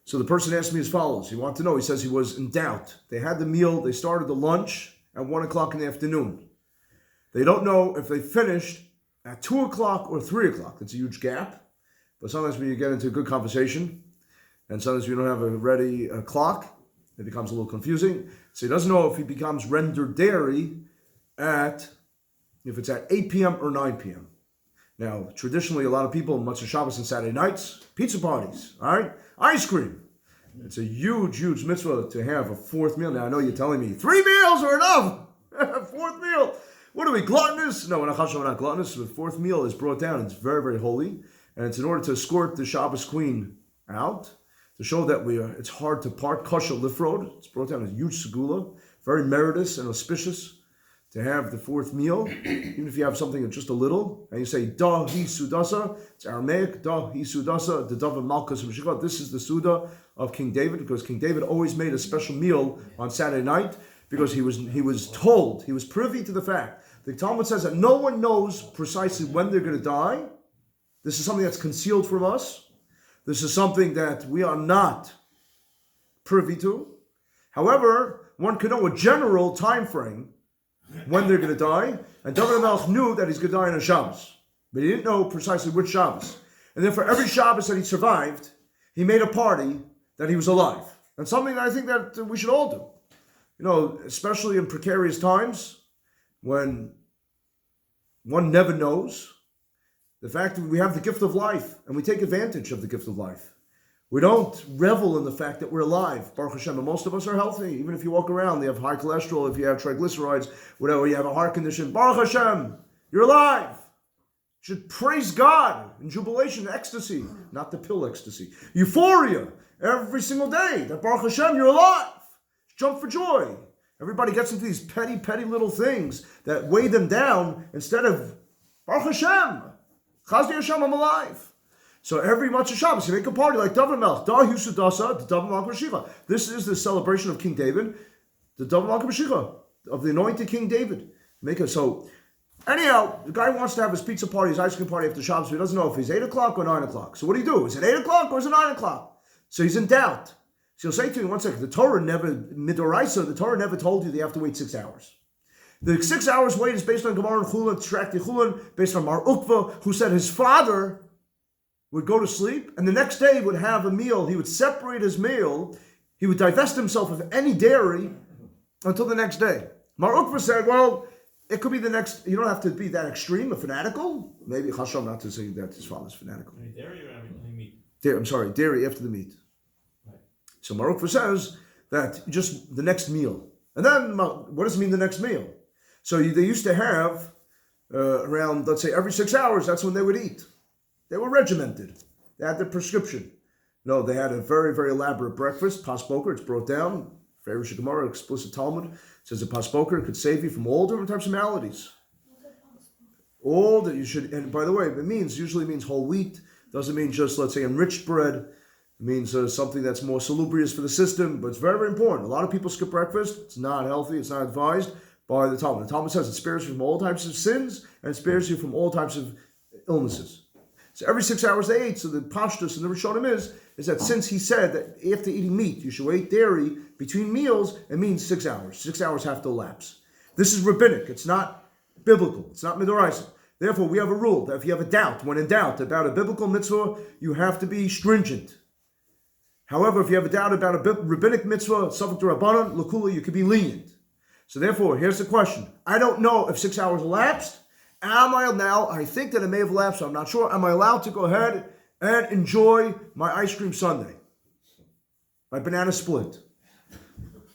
So the person asked me as follows. He wanted to know, he says he was in doubt. They had the meal, they started the lunch at 1 o'clock in the afternoon. They don't know if they finished at 2 o'clock or 3 o'clock. That's a huge gap. But sometimes when you get into a good conversation, And sometimes we don't have a ready clock. It becomes a little confusing. So he doesn't know if he becomes rendered dairy if it's at 8 p.m. or 9 p.m. Now, traditionally, a lot of people, Motzei Shabbos and Saturday nights, pizza parties, all right? Ice cream. It's a huge, huge mitzvah to have a fourth meal. Now, I know you're telling me 3 meals are enough. Fourth meal. What are we, gluttonous? No, we're not gluttonous. The fourth meal is brought down. It's very, very holy. And it's in order to escort the Shabbos queen out, to show that it's hard to part kosher lifrod. It's brought down as a huge segula, very meritorious and auspicious to have the fourth meal, even if you have something just a little, and you say, da hi sudasa, it's Aramaic, da hi sudasa, the dava malchus of this is the suda of King David, because King David always made a special meal on Saturday night, because he was told, he was privy to the fact. The Talmud says that no one knows precisely when they're going to die. This is something that's concealed from us. This is something that we are not privy to. However, one can know a general time frame when they're going to die, and David HaMelech knew that he's going to die on a Shabbos, but he didn't know precisely which Shabbos. And then for every Shabbos that he survived, he made a party that he was alive. And something that I think that we should all do. You know, especially in precarious times, when one never knows, the fact that we have the gift of life, and we take advantage of the gift of life. We don't revel in the fact that we're alive, Baruch Hashem, and most of us are healthy. Even if you walk around, you have high cholesterol, if you have triglycerides, whatever, you have a heart condition, Baruch Hashem, you're alive. You should praise God in jubilation, ecstasy, not the pill ecstasy. Euphoria, every single day, that Baruch Hashem, you're alive. Jump for joy. Everybody gets into these petty, petty little things that weigh them down instead of Baruch Hashem, Chazdi Hashem, I'm alive. So every Motzei Shabbos, you make a party like David HaMelech. Da Yusudasa, the David HaMelech Mashiach. This is the celebration of King David, the David HaMelech Mashiach, of the anointed King David. So, anyhow, the guy wants to have his pizza party, his ice cream party after Shabbos, but he doesn't know if he's 8 o'clock or 9 o'clock. So what do you do? Is it 8 o'clock or is it 9 o'clock? So he's in doubt. So he'll say to you, one second, the Torah never told you that you have to wait 6 hours. The 6 hours wait is based on Gemara and Chulin, Tractate Chulin, based on Mar Ukva, who said his father would go to sleep, and the next day would have a meal. He would separate his meal. He would divest himself of any dairy until the next day. Mar Ukva said, well, it could be the next, you don't have to be that extreme, a fanatical. Maybe Chasham not to say that his father's fanatical. Dairy or meat? Dairy after the meat. Right. So Mar Ukva says that just the next meal. And then, what does it mean the next meal? So they used to have around, let's say, every 6 hours, that's when they would eat. They were regimented. They had their prescription. No, they had a very, very elaborate breakfast. Pasboker, it's brought down. Favorite Gemara, explicit Talmud, says a pasboker could save you from all different types of maladies. All that you should, and by the way, usually means whole wheat. Doesn't mean just, let's say, enriched bread. It means something that's more salubrious for the system, but it's very, very important. A lot of people skip breakfast. It's not healthy. It's not advised by the Talmud. The Talmud says it spares you from all types of sins, and it spares you from all types of illnesses. So every 6 hours they ate. So the pashtus and the Rishonim is that since he said that after eating meat, you should eat dairy between meals, it means 6 hours. 6 hours have to elapse. This is rabbinic. It's not biblical. It's not midoraisa. Therefore, we have a rule that if you have a doubt, when in doubt about a biblical mitzvah, you have to be stringent. However, if you have a doubt about a rabbinic mitzvah, subject to Rabbanan, lakula, you could be lenient. So therefore, here's the question. I don't know if 6 hours elapsed. I think that it may have elapsed, so I'm not sure. Am I allowed to go ahead and enjoy my ice cream sundae? My banana split?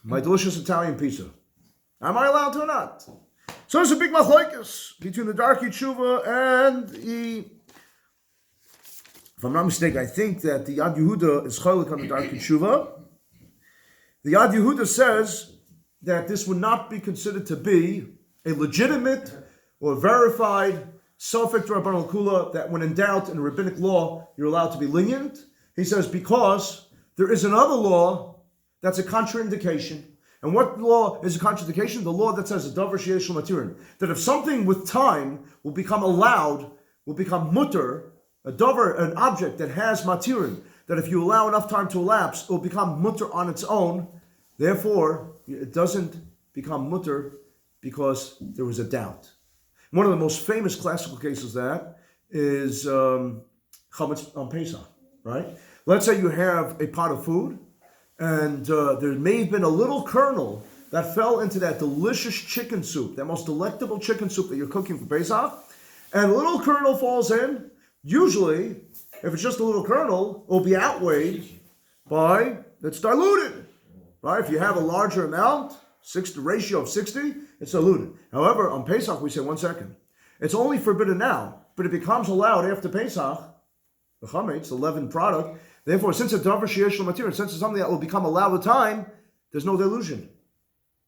My delicious Italian pizza? Am I allowed to or not? So there's a big machlokes between the Darkei Tshuva and the... If I'm not mistaken, I think that the Yad Yehuda is chaylik on the Darkei Tshuva. The Yad Yehuda says that this would not be considered to be a legitimate or verified Sofek Rabban Kula, that when in doubt in rabbinic law, you're allowed to be lenient. He says because there is another law that's a contraindication. And what law is a contraindication? The law that says a davar sheyesh lo matirin, that if something with time will become allowed, will become mutter, a davar, an object that has matirin, that if you allow enough time to elapse, it will become mutter on its own. Therefore, it doesn't become mutter because there was a doubt. One of the most famous classical cases of that is chametz on Pesach, right? let's say you have a pot of food, and there may have been a little kernel that fell into that delicious chicken soup, that most delectable chicken soup that you're cooking for Pesach, and a little kernel falls in. Usually, if it's just a little kernel, it will be outweighed by, it's diluted, right? If you have a larger amount, the ratio of 60, it's diluted. However, on Pesach, we say, 1 second. It's only forbidden now, but it becomes allowed after Pesach, the chametz, the leavened product. Therefore, since it's davar sheyesh l'matir, since it's something that will become allowed with time, there's no dilution.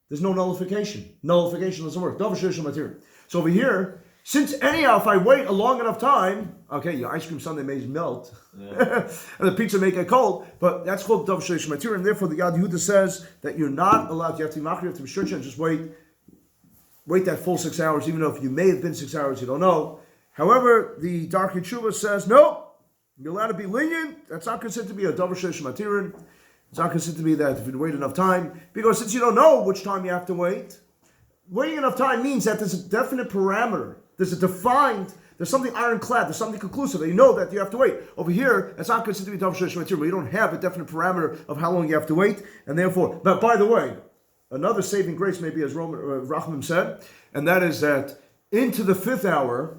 There's no nullification. Nullification doesn't work. Davar sheyesh l'matir. So over here, since anyhow, if I wait a long enough time, okay, your ice cream sundae may melt, and the pizza may get cold, but that's called davar sheyesh l'matir, and therefore the Yad Yehuda says that you're not allowed. You have to be machmir, you have to be strict, and just wait that full 6 hours, even though if you may have been 6 hours, you don't know. However, the Darkei Tshuva says, no, you're allowed to be lenient. That's not considered to be a davar sheyesh l'matirin. It's not considered to be that if you wait enough time, because since you don't know which time you have to wait, waiting enough time means that there's a definite parameter. There's something ironclad, there's something conclusive that you know that you have to wait. Over here, it's not considered to be davar sheyesh l'matirin, but you don't have a definite parameter of how long you have to wait, and therefore, but by the way, another saving grace, maybe as Rachamim said, and that is that into the 5th hour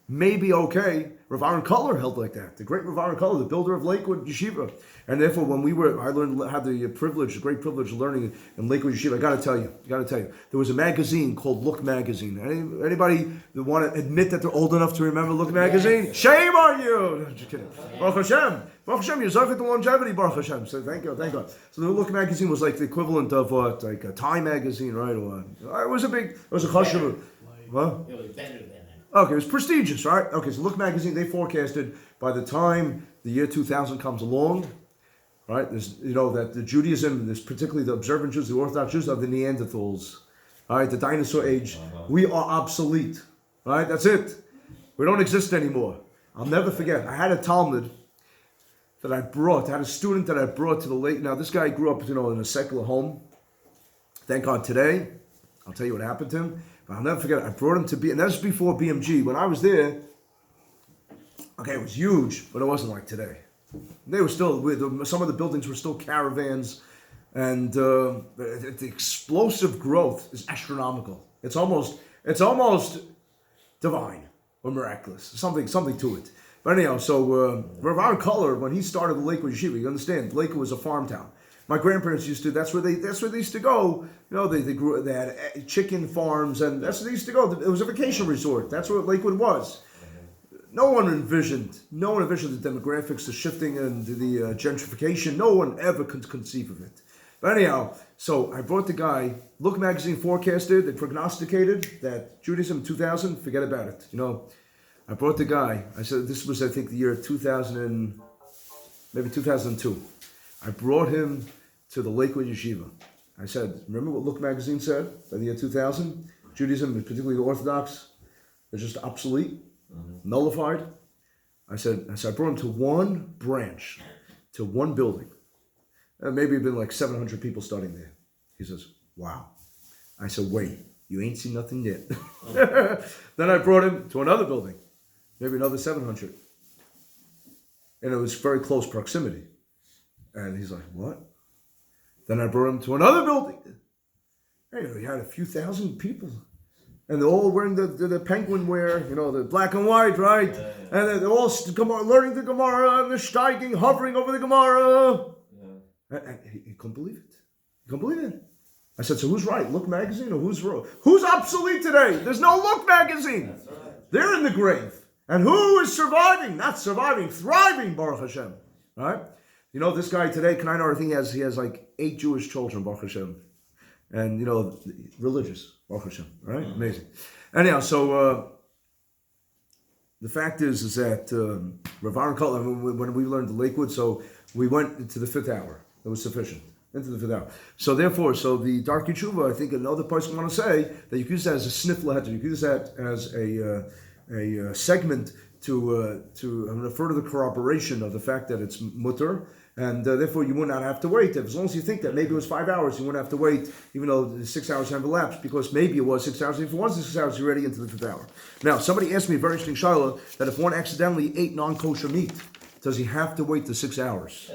may be okay. Rav Aaron Kotler held like that. The great Rav Aaron Kotler, the builder of Lakewood Yeshiva. And therefore, when I had the great privilege of learning in Lakewood Yeshiva, I got to tell you, there was a magazine called Look Magazine. Anybody that want to admit that they're old enough to remember Look Magazine? Yes. Shame on you! No, just kidding. Baruch Hashem, you're zochet the longevity, Baruch Hashem. So thank God. So the Look Magazine was like the equivalent of like a Time magazine, right? It was a chashuv. What? It was better than that. Okay, it was prestigious, right? Okay, so Look Magazine, they forecasted by the time the year 2000 comes along, right? There's, that the Judaism, there's particularly the observant Jews, the Orthodox Jews, are the Neanderthals, all right? The dinosaur age. We are obsolete, right? That's it. We don't exist anymore. I'll never forget. I had a Talmud that I had a student that I brought to the lake. Now, this guy grew up, in a secular home. Thank God today, I'll tell you what happened to him. I'll never forget it. I brought him to and that was before BMG. When I was there, okay, it was huge, but it wasn't like today. They were still, some of the buildings were still caravans, and the explosive growth is astronomical. It's almost divine or miraculous. Something to it. But anyhow, so Rav Aaron Kotler, when he started the Lakewood Yeshiva, you understand, Lakewood was a farm town. My grandparents that's where they used to go. They had chicken farms, and that's where they used to go. It was a vacation resort. That's what Lakewood was. No one envisioned the demographics, the shifting, and the gentrification. No one ever could conceive of it. But anyhow, so I brought the guy. Look Magazine forecasted, they prognosticated that Judaism in 2000, forget about it. I brought the guy. I said this was, I think, the year 2000 maybe 2002. I brought him to the Lakewood Yeshiva. I said, remember what Look Magazine said by the year 2000? Judaism, particularly the Orthodox, is just obsolete, nullified. I said, I brought him to one branch, to one building. And maybe it'd been like 700 people studying there. He says, wow. I said, wait, you ain't seen nothing yet. Then I brought him to another building, maybe another 700. And it was very close proximity. And he's like, what? Then I brought him to another building. Hey, we had a few thousand people. And they're all wearing the penguin wear, the black and white, right? Yeah. And they're all learning the Gemara, and they're steiking, hovering over the Gemara. Yeah. And he couldn't believe it. He couldn't believe it. I said, so who's right? Look Magazine or who's wrong? Who's obsolete today? There's no Look Magazine. That's right. They're in the grave. And who is surviving? Not surviving, thriving, Baruch Hashem. Right? This guy today, Kneinor, I think he has like 8 Jewish children, Baruch Hashem. And, religious, Baruch Hashem, right? Mm-hmm. Amazing. Anyhow, so the fact is that Rav Aaron Kotler, when we learned the Lakewood, so we went into the 5th hour. It was sufficient. Into the 5th hour. So therefore, the Darkei Tshuva, I think another person want to say that you can use that as a sniff letter. You can use that as a segment to further the corroboration of the fact that it's mutter, and therefore you would not have to wait. As long as you think that maybe it was 5 hours, you wouldn't have to wait, even though the 6 hours have elapsed, because maybe it was 6 hours. If it was 6 hours, you're already into the 5th hour. Now, somebody asked me a very interesting shaila that if one accidentally ate non-kosher meat, does he have to wait the 6 hours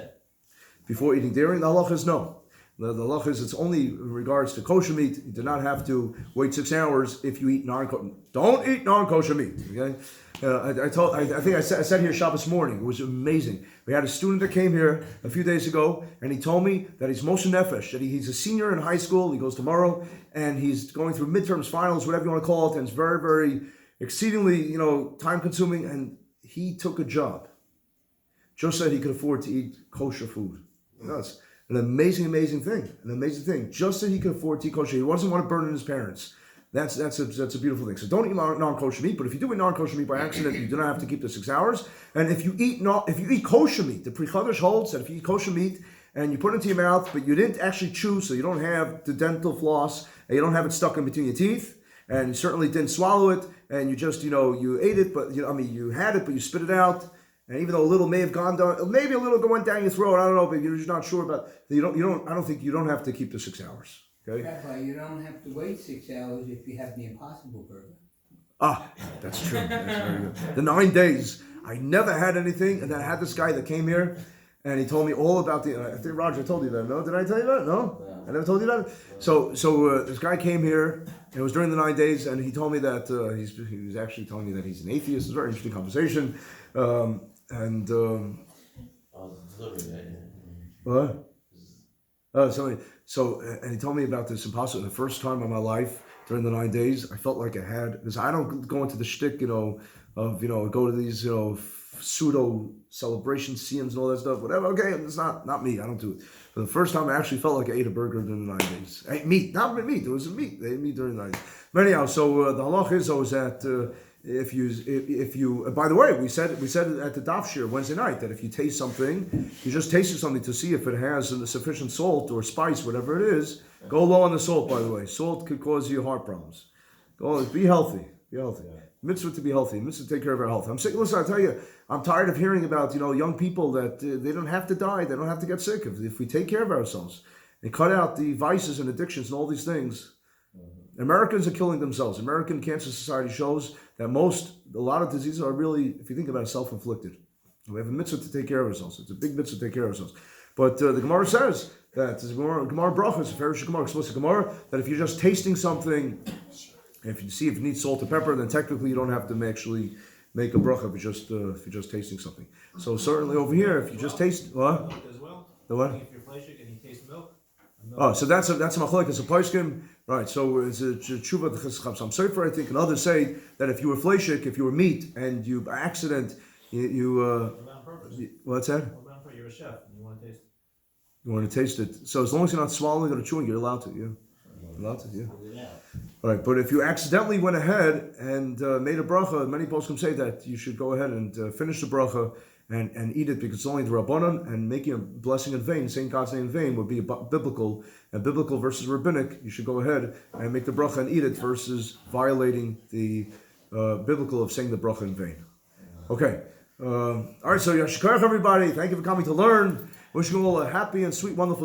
before eating dairy? The halacha is no. The halacha is it's only in regards to kosher meat. You do not have to wait 6 hours if you eat non-kosher. Don't eat non-kosher meat. Okay. I think I said here Shabbos morning. It was amazing. We had a student that came here a few days ago, and he told me that he's Moshe Nefesh, that he's a senior in high school. He goes tomorrow, and he's going through midterms, finals, whatever you want to call it, and it's very, very exceedingly, time consuming. And he took a job. Just said he could afford to eat kosher food. That's an amazing, amazing thing. An amazing thing. Just that he could afford to eat kosher. He doesn't want to burden his parents. That's a beautiful thing. So don't eat non-kosher meat. But if you do eat non-kosher meat by accident, you do not have to keep the 6 hours. And if you eat kosher meat, the Pri Chadash holds that if you eat kosher meat and you put it into your mouth, but you didn't actually chew, so you don't have the dental floss, and you don't have it stuck in between your teeth, and you certainly didn't swallow it, and you just you ate it, but you had it, but you spit it out. And even though a little may have gone down, maybe a little went down your throat, I don't know, but you're just not sure about. I don't think you don't have to keep the 6 hours. Okay. Rabbi, you don't have to wait 6 hours if you have the Impossible Burger. Ah, that's true. That's very good. The 9 days, I never had anything, and then I had this guy that came here, and he told me all about I think Roger told you that. No, did I tell you that? No, I never told you that. So this guy came here, and it was during the 9 days, and he told me that he was actually telling me that he's an atheist. It was a very interesting conversation. What? And he told me about this impossible. The first time in my life during the 9 days, I felt like I had, because I don't go into the shtick, go to these, pseudo celebration scenes and all that stuff, whatever. Okay, it's not me. I don't do it. But the first time I actually felt like I ate a burger during the 9 days. I ate meat, not meat. It was meat. They ate meat during the 9 days. But anyhow, so the halacha is always that if you by the way, we said it at the Daf Shiur Wednesday night that if you taste something, you just tasted something to see if it has sufficient salt or spice, whatever it is. Go low on the salt. By the way, salt could cause you heart problems. Be healthy. Be healthy. Yeah. Mitzvah to be healthy. Mitzvah to take care of our health. I'm sick. Listen, I tell you, I'm tired of hearing about young people that they don't have to die. They don't have to get sick if we take care of ourselves and cut out the vices and addictions and all these things. Americans are killing themselves. American Cancer Society shows that a lot of diseases are really, if you think about it, self-inflicted. We have a mitzvah to take care of ourselves. It's a big mitzvah to take care of ourselves. But the Gemara says that the Gemara Brachos, a Farish Gemara, explicit Gemara, that if you're just tasting something, if you need salt or pepper, then technically you don't have to actually make a bracha if you're just tasting something. So certainly over here, if you just taste what? Milk as well. The what? If you're fleishik and you taste milk. Oh, so that's a machlek. It's a poskim, right? So it's a tshuva t'chesacham. Some sefer, I think, and others say that if you were fleishik, if you were meat, and you by accident on purpose. What's that? You're a chef and you want to taste it. You want to taste it. So as long as you're not swallowing it or chewing, you're allowed to. Yeah, allowed to. Yeah. All right, but if you accidentally went ahead and made a bracha, many poskim say that you should go ahead and finish the bracha and eat it because it's only the Rabbanon, and making a blessing in vain, saying God's name in vain, would be biblical. And biblical versus rabbinic, you should go ahead and make the bracha and eat it versus violating the biblical of saying the bracha in vain. Okay. All right, so Yashikar everybody. Thank you for coming to learn. Wishing you all a happy and sweet, wonderful